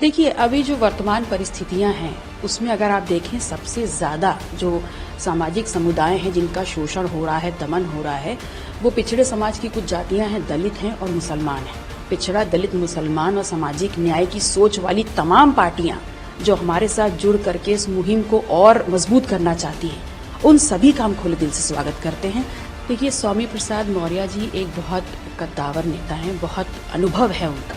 देखिए, अभी जो वर्तमान परिस्थितियां हैं उसमें अगर आप देखें सबसे ज्यादा जो सामाजिक समुदाय हैं जिनका शोषण हो रहा है, दमन हो रहा है, वो पिछड़े समाज की कुछ जातियां हैं, दलित हैं और मुसलमान हैं। पिछड़ा, दलित, मुसलमान और सामाजिक न्याय की सोच वाली तमाम पार्टियां जो हमारे साथ जुड़ करके इस मुहिम को और मजबूत करना चाहती हैं, उन सभी का हम खुले दिल से स्वागत करते हैं। देखिए, स्वामी प्रसाद मौर्य जी एक बहुत कद्दावर नेता हैं, बहुत अनुभव है उनका।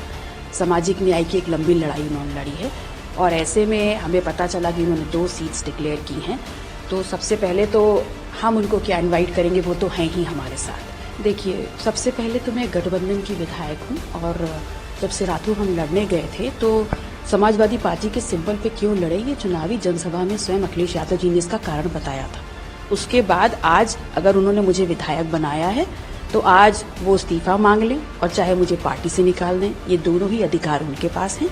सामाजिक न्याय की एक लंबी लड़ाई उन्होंने लड़ी है और ऐसे में हमें पता चला कि उन्होंने 2 सीट्स डिक्लेयर की हैं। तो सबसे पहले तो हम उनको क्या इनवाइट करेंगे, वो तो हैं ही हमारे साथ। देखिए, सबसे पहले तो मैं गठबंधन की विधायक हूँ और जब सिराथू हम लड़ने गए थे तो समाजवादी पार्टी के सिंबल पे क्यों लड़े, ये चुनावी जनसभा में स्वयं अखिलेश यादव जी ने इसका कारण बताया था। उसके बाद आज अगर उन्होंने मुझे विधायक बनाया है तो आज वो इस्तीफा मांग लें और चाहे मुझे पार्टी से निकाल दें, ये दोनों ही अधिकार उनके पास हैं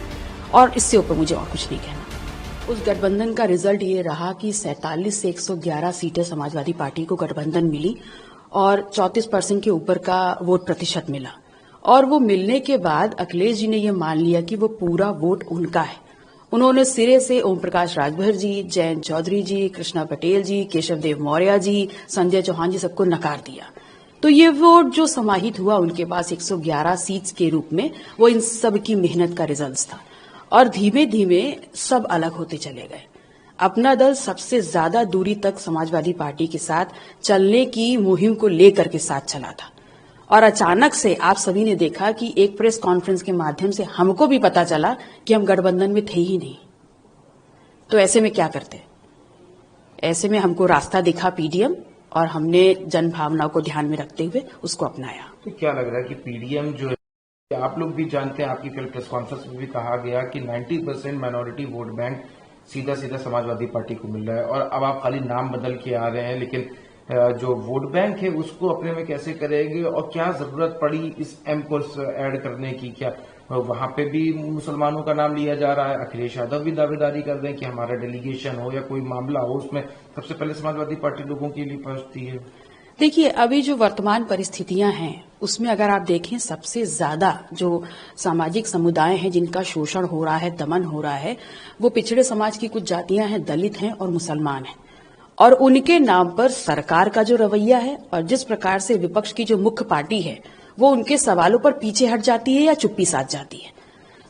और इससे ऊपर मुझे और कुछ नहीं कहना। उस गठबंधन का रिजल्ट ये रहा कि 47 से 111 सीटें समाजवादी पार्टी को गठबंधन मिली और 34% के ऊपर का वोट प्रतिशत मिला। और वो मिलने के बाद अखिलेश जी ने ये मान लिया कि वो पूरा वोट उनका है। उन्होंने सिरे से ओम प्रकाश राजभर जी, जयंत चौधरी जी, कृष्णा पटेल जी, केशव देव मौर्य जी, संजय चौहान जी सबको नकार दिया। तो ये वोट जो समाहित हुआ उनके पास 111 सीट्स के रूप में, वो इन सब की मेहनत का रिजल्ट था और धीमे धीमे सब अलग होते चले गए। अपना दल सबसे ज्यादा दूरी तक समाजवादी पार्टी के साथ चलने की मुहिम को लेकर के साथ चला था और अचानक से आप सभी ने देखा कि एक प्रेस कॉन्फ्रेंस के माध्यम से हमको भी पता चला कि हम गठबंधन में थे ही नहीं। तो ऐसे में क्या करते? ऐसे में हमको रास्ता दिखा पीडीएम और हमने जन भावनाओं को ध्यान में रखते हुए उसको अपनाया। तो क्या लग रहा है कि पीडीएम जो है, आप लोग भी जानते हैं, आपकी कल प्रेस कॉन्फ्रेंस में भी कहा गया कि 90% माइनॉरिटी वोट बैंक सीधा सीधा समाजवादी पार्टी को मिल रहा है और अब आप खाली नाम बदल के आ रहे हैं, लेकिन जो वोट बैंक है उसको अपने में कैसे करेंगे और क्या जरूरत पड़ी इस एम को ऐड करने की? क्या वहां पे भी मुसलमानों का नाम लिया जा रहा है? अखिलेश यादव भी दावेदारी कर रहे हैं कि हमारा डेलीगेशन हो या कोई मामला हो उसमें सबसे पहले समाजवादी पार्टी लोगों के लिए पहुंचती है। देखिए, अभी जो वर्तमान परिस्थितियां हैं उसमें अगर आप देखें सबसे ज्यादा जो सामाजिक समुदाय हैं जिनका शोषण हो रहा है, दमन हो रहा है, वो पिछड़े समाज की कुछ जातियां हैं, दलित हैं और मुसलमान हैं। और उनके नाम पर सरकार का जो रवैया है और जिस प्रकार से विपक्ष की जो मुख्य पार्टी है वो उनके सवालों पर पीछे हट जाती है या चुप्पी साध जाती है,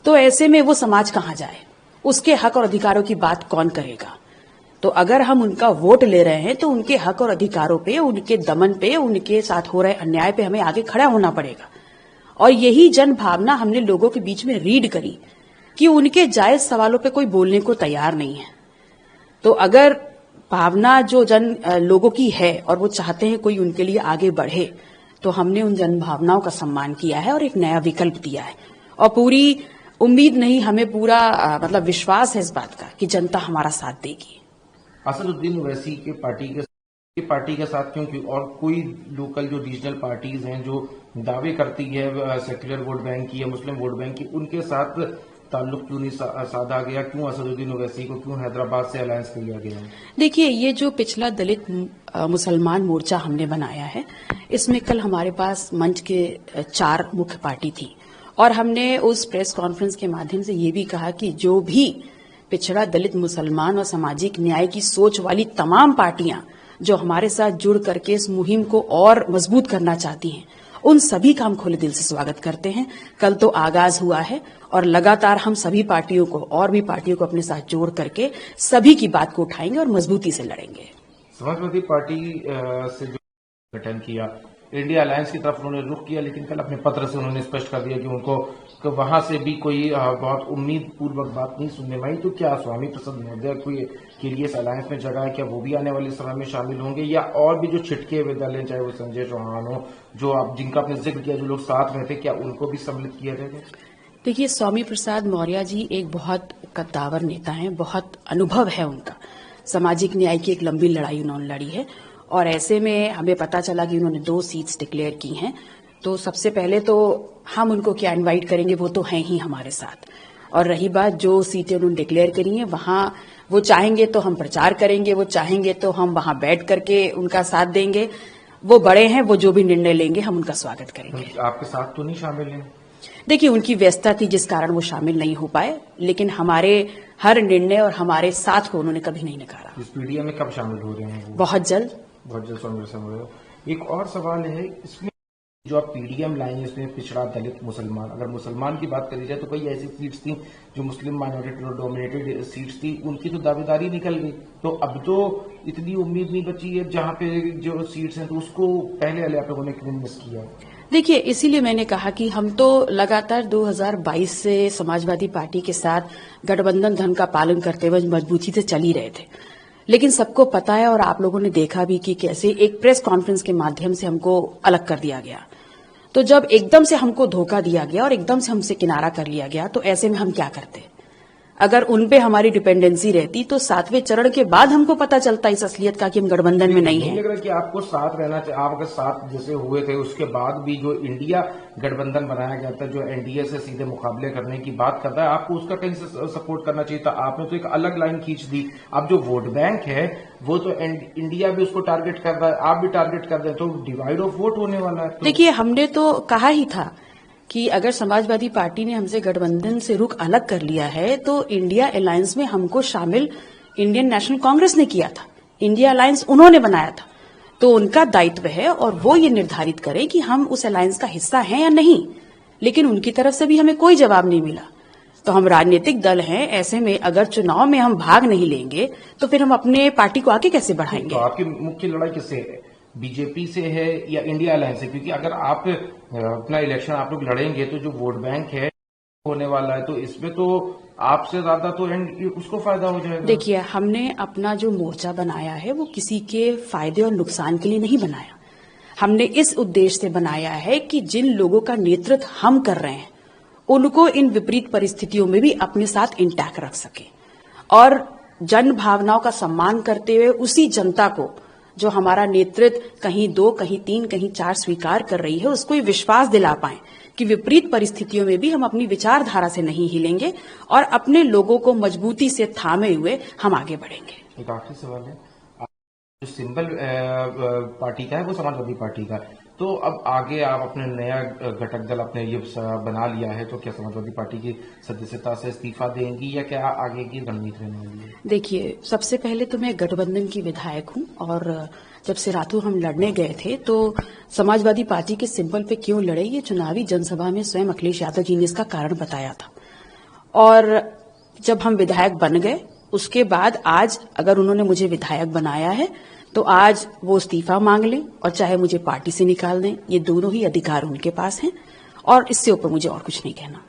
तो ऐसे में वो समाज कहां जाए? उसके हक और अधिकारों की बात कौन करेगा? तो अगर हम उनका वोट ले रहे हैं तो उनके हक और अधिकारों पे, उनके दमन पे, उनके साथ हो रहे अन्याय पे हमें आगे खड़ा होना पड़ेगा। और यही जन भावना हमने लोगों के बीच में रीड करी कि उनके जायज सवालों पे कोई बोलने को तैयार नहीं है। तो अगर भावना जो लोगों की है और वो चाहते हैं कोई उनके लिए आगे बढ़े, तो हमने उन जन भावनाओं का सम्मान किया है और एक नया विकल्प दिया है। और पूरी उम्मीद नहीं, हमें पूरा मतलब विश्वास है इस बात का कि जनता हमारा साथ देगी। असदुद्दीन ओवैसी के पार्टी के साथ क्योंकि और कोई लोकल जो रीजनल पार्टीज हैं जो दावे करती है सेक्युलर वोट बैंक की या मुस्लिम वोट बैंक की, उनके साथ ताल्लुक क्यों नहीं साधा गया? क्यों असदुद्दीन ओवैसी को, क्यों हैदराबाद से अलायंस किया गया? देखिए, ये जो पिछला दलित मुसलमान मोर्चा हमने बनाया है, इसमें कल हमारे पास मंच के 4 मुख्य पार्टी थी और हमने उस प्रेस कॉन्फ्रेंस के माध्यम से ये भी कहा कि जो भी पिछड़ा, दलित, मुसलमान और सामाजिक न्याय की सोच वाली तमाम पार्टियां जो हमारे साथ जुड़ करके इस मुहिम को और मजबूत करना चाहती हैं, उन सभी का हम खुले दिल से स्वागत करते हैं। कल तो आगाज हुआ है और लगातार हम सभी पार्टियों को और भी पार्टियों को अपने साथ जोड़ करके सभी की बात को उठाएंगे और मजबूती से लड़ेंगे। समाजवादी पार्टी से जो गठन किया, इंडिया अलायंस की तरफ उन्होंने रुख किया, लेकिन कल अपने पत्र से उन्होंने स्पष्ट कर दिया कि उनको तो वहां से भी कोई बहुत उम्मीद पूर्वक बात नहीं सुनने में आई। तो क्या स्वामी प्रसाद मौर्य के लिए इस अलायंस में जगह है? क्या वो भी आने वाले समय में शामिल होंगे या और भी जो छिटके हुए दल हैं, चाहे वो संजय चौहान हो, जो आप जिनका आपने जिक्र किया, जो लोग साथ में थे, क्या उनको भी सम्मिलित किया जाएगा? देखिए, स्वामी प्रसाद मौर्य जी एक बहुत कद्दावर नेता हैं, बहुत अनुभव है उनका। सामाजिक न्याय की एक लंबी लड़ाई उन्होंने लड़ी है और ऐसे में हमें पता चला कि उन्होंने 2 सीट्स डिक्लेयर की हैं। तो सबसे पहले तो हम उनको क्या इनवाइट करेंगे, वो तो हैं ही हमारे साथ। और रही बात जो सीटें उन्होंने डिक्लेयर करी हैं, वहां वो चाहेंगे तो हम प्रचार करेंगे, वो चाहेंगे तो हम वहां बैठ करके उनका साथ देंगे। वो बड़े हैं, वो जो भी निर्णय लेंगे हम उनका स्वागत करेंगे। आपके साथ तो नहीं शामिल हैं? देखिए, उनकी व्यस्तता थी जिस कारण वो शामिल नहीं हो पाए, लेकिन हमारे हर निर्णय और हमारे साथ को उन्होंने कभी नहीं नकारा। इस पीडीएम में कब शामिल हो रहे हैं वो? बहुत जल्द। बहुत जल्द शामिल हो रहे हो। एक और सवाल है इसमें, जो आप पीडीएम लाएंगे इसमें पिछड़ा, दलित, मुसलमान, अगर मुसलमान की बात करी जाए तो कई ऐसी सीट्स थी जो मुस्लिम माइनॉरिटी डोमिनेटेड सीट्स थी, उनकी तो दावेदारी निकल गई। तो अब तो इतनी उम्मीद नहीं बची है जहां पे जो सीट्स हैं तो उसको पहले आप लोगों ने क्यों मिस किया? देखिए, इसीलिए मैंने कहा कि हम तो लगातार 2022 से समाजवादी पार्टी के साथ गठबंधन धर्म का पालन करते हुए मजबूती से चल ही रहे थे, लेकिन सबको पता है और आप लोगों ने देखा भी कि कैसे एक प्रेस कॉन्फ्रेंस के माध्यम से हमको अलग कर दिया गया। तो जब एकदम से हमको धोखा दिया गया और एकदम से हमसे किनारा कर लिया गया, तो ऐसे में हम क्या करते? अगर उन पे हमारी डिपेंडेंसी रहती तो 7वें चरण के बाद हमको पता चलता इस असलियत का कि हम गठबंधन में नहीं नहीं है। लग रहा कि आपको साथ रहना चाहिए? आप अगर साथ जैसे हुए थे उसके बाद भी जो इंडिया गठबंधन बनाया गया था, जो एनडीए से सीधे मुकाबले करने की बात करता है, आपको उसका कहीं से सपोर्ट करना चाहिए था। आपने तो एक अलग लाइन खींच दी। अब जो वोट बैंक है वो तो इंडिया भी उसको टारगेट कर रहा है, आप भी टारगेट कर रहे हैं, तो डिवाइड ऑफ वोट होने वाला है। देखिए, हमने तो कहा ही था कि अगर समाजवादी पार्टी ने हमसे गठबंधन से रुख अलग कर लिया है तो इंडिया अलायंस में हमको शामिल इंडियन नेशनल कांग्रेस ने किया था, इंडिया अलायंस उन्होंने बनाया था, तो उनका दायित्व है और वो ये निर्धारित करें कि हम उस अलायंस का हिस्सा हैं या नहीं। लेकिन उनकी तरफ से भी हमें कोई जवाब नहीं मिला। तो हम राजनीतिक दल हैं, ऐसे में अगर चुनाव में हम भाग नहीं लेंगे तो फिर हम अपने पार्टी को आगे कैसे बढ़ाएंगे? तो आपकी मुख्य लड़ाई किससे है? बीजेपी से है या इंडिया अलायंस से? क्योंकि अगर आप अपना इलेक्शन आप लोग लड़ेंगे तो जो वोट बैंक है होने वाला है, तो इसमें तो आपसे ज्यादा तो उसको फायदा हो जाएगा। देखिए, हमने अपना जो मोर्चा बनाया है वो किसी के फायदे और नुकसान के लिए नहीं बनाया। हमने इस उद्देश्य से बनाया है कि जिन लोगों का नेतृत्व हम कर रहे हैं उनको इन विपरीत परिस्थितियों में भी अपने साथ इंटैक्ट रख सके और जन भावनाओं का सम्मान करते हुए उसी जनता को जो हमारा नेतृत्व कहीं 2, कहीं 3, कहीं 4 स्वीकार कर रही है उसको ये विश्वास दिला पाएं कि विपरीत परिस्थितियों में भी हम अपनी विचारधारा से नहीं हिलेंगे और अपने लोगों को मजबूती से थामे हुए हम आगे बढ़ेंगे। एक आखिरी सवाल है, जो सिंबल पार्टी का है वो समाजवादी पार्टी का, तो अब आगे आप अपने नया घटक दल अपने ये बना लिया है, तो क्या समाजवादी पार्टी की सदस्यता से इस्तीफा देंगी या क्या आगे की रणनीति रहने वाली है? देखिए, सबसे पहले तो मैं गठबंधन की विधायक हूं और जब सिराथू हम लड़ने गए थे तो समाजवादी पार्टी के सिंबल पे क्यों लड़े ये चुनावी जनसभा में स्वयं अखिलेश यादव जी ने इसका कारण बताया था। और जब हम विधायक बन गए उसके बाद आज अगर उन्होंने मुझे विधायक बनाया है तो आज वो इस्तीफा मांग लें और चाहे मुझे पार्टी से निकाल दें, ये दोनों ही अधिकार उनके पास हैं और इससे ऊपर मुझे और कुछ नहीं कहना।